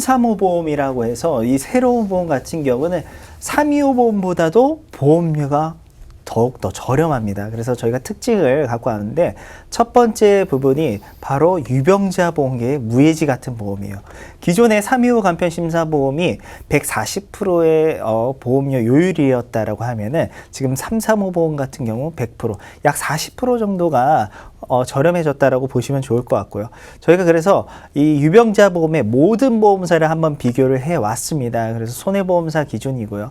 335보험이라고 해서 이 새로운 보험 같은 경우는 325보험보다도 보험료가 더욱더 저렴합니다. 그래서 저희가 특징을 갖고 왔는데 첫 번째 부분이 바로 유병자 보험계의 무해지 같은 보험이에요. 기존의 325 간편심사보험이 140%의 보험료 요율이었다라고 하면은 지금 335 보험 같은 경우 100%, 약 40% 정도가 저렴해졌다라고 보시면 좋을 것 같고요. 저희가 그래서 이 유병자 보험의 모든 보험사를 한번 비교를 해 왔습니다. 그래서 손해보험사 기준이고요.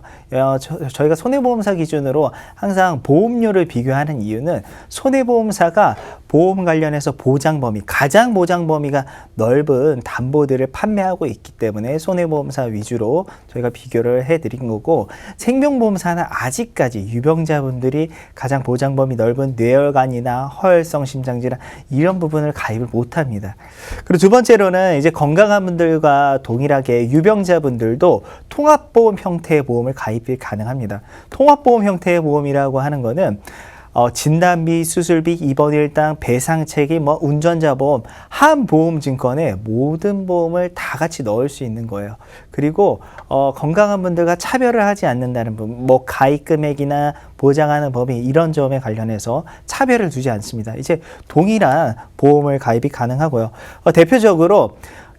저희가 손해보험사 기준으로 항상 보험료를 비교하는 이유는 손해보험사가 보험 관련해서 보장 범위, 가장 보장 범위가 넓은 담보들을 판매하고 있기 때문에 손해보험사 위주로 저희가 비교를 해드린 거고, 생명보험사는 아직까지 유병자분들이 가장 보장 범위 넓은 뇌혈관이나 허혈성 심장질환 이런 부분을 가입을 못합니다. 그리고 두 번째로는 이제 건강한 분들과 동일하게 유병자분들도 통합보험 형태의 보험을 가입이 가능합니다. 통합보험 형태의 보험이라고 하는 거는 진단비, 수술비, 입원일당, 배상 책임, 운전자 보험, 한 보험 증권에 모든 보험을 다 같이 넣을 수 있는 거예요. 그리고 건강한 분들과 차별을 하지 않는다는 부분, 가입 금액이나 보장하는 범위 이런 점에 관련해서 차별을 두지 않습니다. 이제 동일한 보험을 가입이 가능하고요. 대표적으로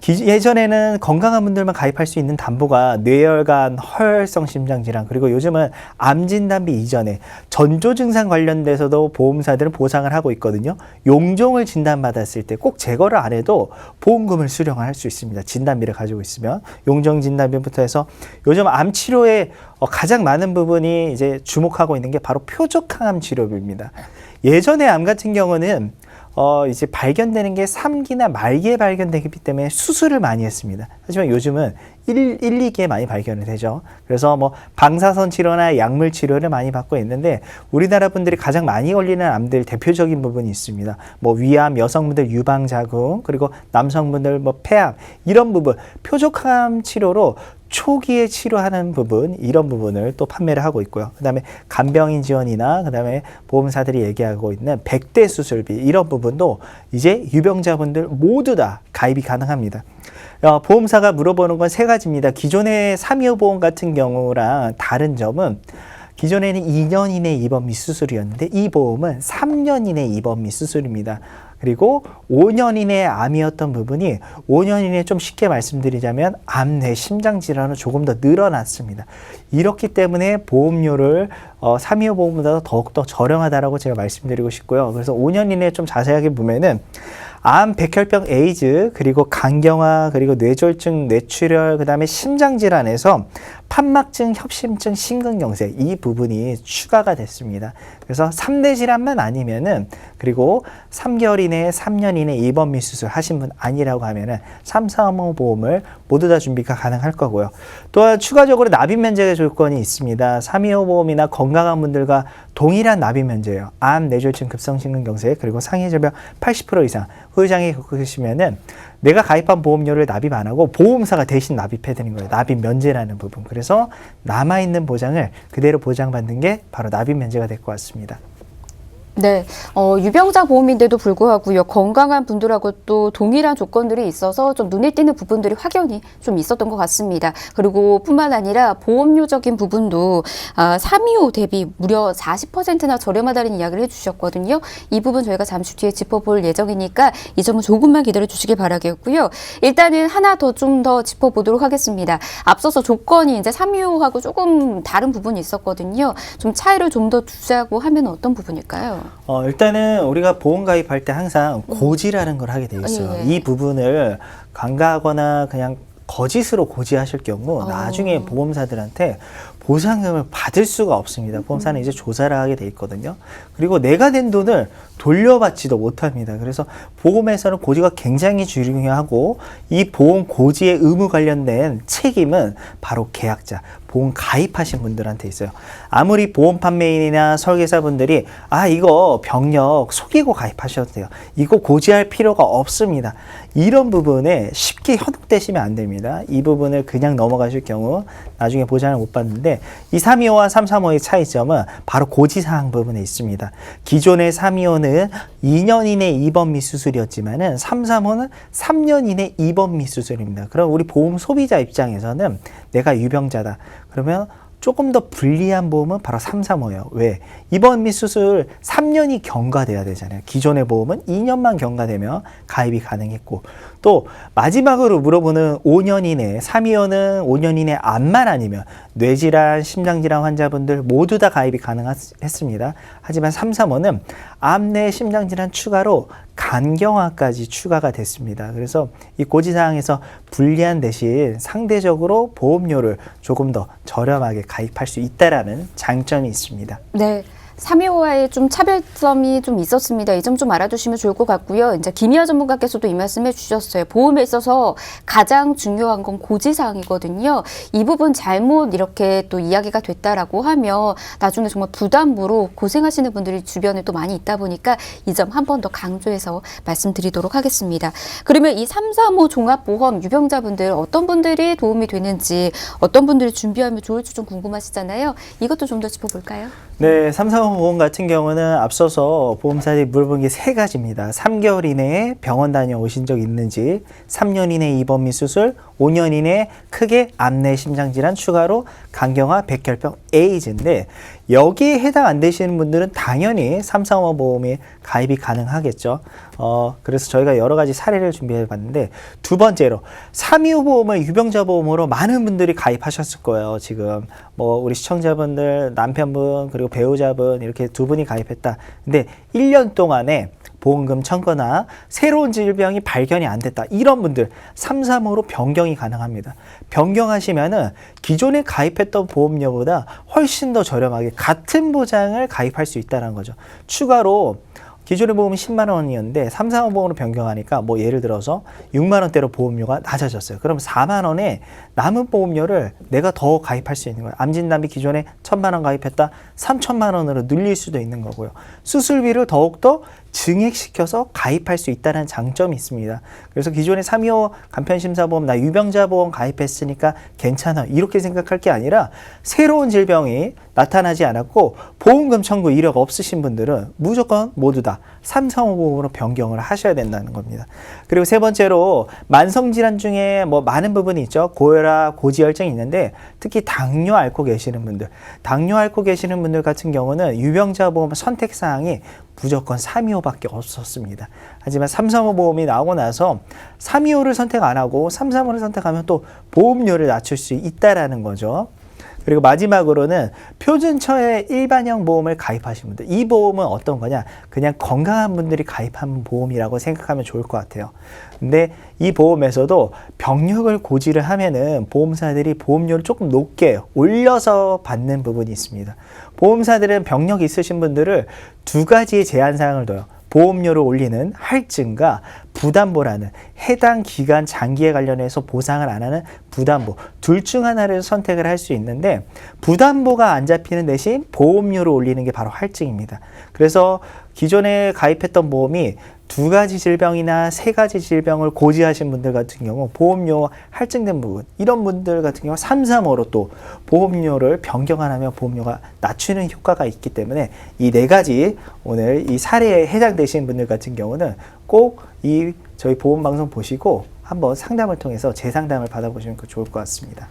예전에는 건강한 분들만 가입할 수 있는 담보가 뇌혈관, 허혈성 심장질환, 그리고 요즘은 암 진단비 이전에 전조 증상 관련돼서도 보험사들은 보상을 하고 있거든요. 용종을 진단받았을 때 꼭 제거를 안 해도 보험금을 수령할 수 있습니다. 진단비를 가지고 있으면 용종 진단비부터 해서 요즘 암 치료에 가장 많은 부분이 이제 주목하고 있는 게 바로 표적항암 치료비입니다. 예전에 암 같은 경우는 이제 발견되는 게 3기나 말기에 발견되기 때문에 수술을 많이 했습니다. 하지만 요즘은 1, 2기에 많이 발견이 되죠. 그래서 방사선 치료나 약물 치료를 많이 받고 있는데, 우리나라 분들이 가장 많이 걸리는 암들 대표적인 부분이 있습니다. 위암, 여성분들 유방자궁, 그리고 남성분들 폐암 이런 부분, 표적항암 치료로 초기에 치료하는 부분, 이런 부분을 또 판매를 하고 있고요. 그 다음에 간병인 지원이나 그 다음에 보험사들이 얘기하고 있는 100대 수술비 이런 부분도 이제 유병자분들 모두 다 가입이 가능합니다. 보험사가 물어보는 건 세 가지입니다. 기존의 325 보험 같은 경우랑 다른 점은 기존에는 2년 이내 입원 및 수술이었는데 이 보험은 3년 이내 입원 및 수술입니다. 그리고 5년 이내에 암이었던 부분이 5년 이내에 좀 쉽게 말씀드리자면 암, 뇌, 심장 질환은 조금 더 늘어났습니다. 이렇기 때문에 보험료를 325 보험보다 더욱더 저렴하다라고 제가 말씀드리고 싶고요. 그래서 5년 이내에 좀 자세하게 보면은 암, 백혈병, 에이즈, 그리고 간경화, 그리고 뇌졸중, 뇌출혈, 그 다음에 심장질환에서 판막증, 협심증, 심근경색 이 부분이 추가가 됐습니다. 그래서 3대 질환만 아니면은, 그리고 3개월 이내에 3년 이내 입원 및 수술 하신 분 아니라고 하면은 335 보험을 모두 다 준비가 가능할 거고요. 또한 추가적으로 납입 면제 조건이 있습니다. 325 보험이나 건강한 분들과 동일한 납입 면제예요. 암, 뇌졸중, 급성심근경색, 그리고 상해질병 80% 이상 후유장애 겪으시면은 내가 가입한 보험료를 납입 안 하고 보험사가 대신 납입해 드리는 거예요. 납입 면제라는 부분. 그래서 남아있는 보장을 그대로 보장받는 게 바로 납입 면제가 될 것 같습니다. 네, 유병자 보험인데도 불구하고요, 건강한 분들하고 또 동일한 조건들이 있어서 좀 눈에 띄는 부분들이 확연히 좀 있었던 것 같습니다. 그리고 뿐만 아니라 보험료적인 부분도 325 대비 무려 40%나 저렴하다는 이야기를 해주셨거든요. 이 부분 저희가 잠시 뒤에 짚어볼 예정이니까 이 점은 조금만 기다려 주시기 바라겠고요. 일단은 하나 더 좀 더 짚어보도록 하겠습니다. 앞서서 조건이 이제 325하고 조금 다른 부분이 있었거든요. 좀 차이를 좀 더 두자고 하면 어떤 부분일까요? 일단은 우리가 보험 가입할 때 항상 고지라는 걸 하게 되어 있어요. 이 부분을 간과하거나 그냥 거짓으로 고지하실 경우 나중에 보험사들한테 보상금을 받을 수가 없습니다. 보험사는 이제 조사를 하게 돼 있거든요. 그리고 내가 낸 돈을 돌려받지도 못합니다. 그래서 보험에서는 고지가 굉장히 중요하고 이 보험 고지의 의무 관련된 책임은 바로 계약자, 보험 가입하신 분들한테 있어요. 아무리 보험 판매인이나 설계사분들이 이거 병력 속이고 가입하셔도 돼요. 이거 고지할 필요가 없습니다. 이런 부분에 쉽게 현혹되시면 안 됩니다. 이 부분을 그냥 넘어가실 경우 나중에 보장을 못 받는데, 이 325와 335의 차이점은 바로 고지사항 부분에 있습니다. 기존의 325는 2년 이내 입원미 수술이었지만은 335는 3년 이내 입원미 수술입니다. 그럼 우리 보험 소비자 입장에서는 내가 유병자다 그러면 조금 더 불리한 보험은 바로 335예요. 왜? 입원미 수술 3년이 경과돼야 되잖아요. 기존의 보험은 2년만 경과되면 가입이 가능했고, 또 마지막으로 물어보는 5년 이내, 325는 5년 이내 암만 아니면 뇌질환, 심장질환 환자분들 모두 다 가입이 가능했습니다. 하지만 335는 암 내 심장질환 추가로 간경화까지 추가가 됐습니다. 그래서 이 고지사항에서 불리한 대신 상대적으로 보험료를 조금 더 저렴하게 가입할 수 있다라는 장점이 있습니다. 네. 325와의 좀 차별점이 좀 있었습니다. 이 점 좀 알아두시면 좋을 것 같고요. 이제 김희아 전문가께서도 이 말씀해 주셨어요. 보험에 있어서 가장 중요한 건 고지사항이거든요. 이 부분 잘못 이렇게 또 이야기가 됐다라고 하면 나중에 정말 부담으로 고생하시는 분들이 주변에 또 많이 있다 보니까 이 점 한 번 더 강조해서 말씀드리도록 하겠습니다. 그러면 이 335 종합보험 유병자분들 어떤 분들이 도움이 되는지, 어떤 분들이 준비하면 좋을지 좀 궁금하시잖아요. 이것도 좀 더 짚어볼까요? 네, 335 보험 같은 경우는 앞서서 보험사들이 물어본 게 3가지입니다. 3개월 이내에 병원 다녀오신 적 있는지, 3년 이내 입원 및 수술, 5년 이내에 크게 암 내 심장질환 추가로 간경화, 백혈병, 에이즈인데, 여기에 해당 안 되시는 분들은 당연히 335 보험이 가입이 가능하겠죠. 그래서 저희가 여러 가지 사례를 준비해 봤는데, 두 번째로 325 보험을 유병자 보험으로 많은 분들이 가입하셨을 거예요. 지금 우리 시청자분들, 남편분 그리고 배우자분 이렇게 두 분이 가입했다. 근데 1년 동안에 보험금 청구나 새로운 질병이 발견이 안 됐다. 이런 분들 335로 변경이 가능합니다. 변경하시면은 기존에 가입했던 보험료보다 훨씬 더 저렴하게 같은 보장을 가입할 수 있다는 거죠. 추가로 기존의 보험이 10만 원이었는데 335 보험으로 변경하니까 예를 들어서 6만 원대로 보험료가 낮아졌어요. 그럼 4만 원에 남은 보험료를 내가 더 가입할 수 있는 거예요. 암진단비 기존에 1,000만 원 가입했다 3,000만 원으로 늘릴 수도 있는 거고요. 수술비를 더욱더 증액시켜서 가입할 수 있다는 장점이 있습니다. 그래서 기존에 325 간편심사보험 나 유병자 보험 가입했으니까 괜찮아 이렇게 생각할 게 아니라, 새로운 질병이 나타나지 않았고 보험금 청구 이력 없으신 분들은 무조건 모두 다 335 보험으로 변경을 하셔야 된다는 겁니다. 그리고 세 번째로 만성질환 중에 많은 부분이 있죠. 고혈압, 고지혈증이 있는데 특히 당뇨 앓고 계시는 분들, 당뇨 앓고 계시는 분들 같은 경우는 유병자 보험 선택사항이 무조건 325밖에 없었습니다. 하지만 335 보험이 나오고 나서 325를 선택 안 하고 335를 선택하면 또 보험료를 낮출 수 있다라는 거죠. 그리고 마지막으로는 표준처의 일반형 보험을 가입하신 분들, 이 보험은 어떤 거냐, 그냥 건강한 분들이 가입한 보험이라고 생각하면 좋을 것 같아요. 근데 이 보험에서도 병력을 고지를 하면은 보험사들이 보험료를 조금 높게 올려서 받는 부분이 있습니다. 보험사들은 병력이 있으신 분들을 두 가지의 제한 사항을 둬요. 보험료를 올리는 할증과 부담보라는 해당 기간 장기에 관련해서 보상을 안 하는 부담보, 둘 중 하나를 선택을 할 수 있는데, 부담보가 안 잡히는 대신 보험료를 올리는 게 바로 할증입니다. 그래서 기존에 가입했던 보험이 2가지 질병이나 3가지 질병을 고지하신 분들 같은 경우 보험료 할증된 부분, 이런 분들 같은 경우 335로 또 보험료를 변경 안 하면 보험료가 낮추는 효과가 있기 때문에 이 4가지 오늘 이 사례에 해당되시는 분들 같은 경우는 꼭 이 저희 보험방송 보시고 한번 상담을 통해서 재상담을 받아보시면 좋을 것 같습니다.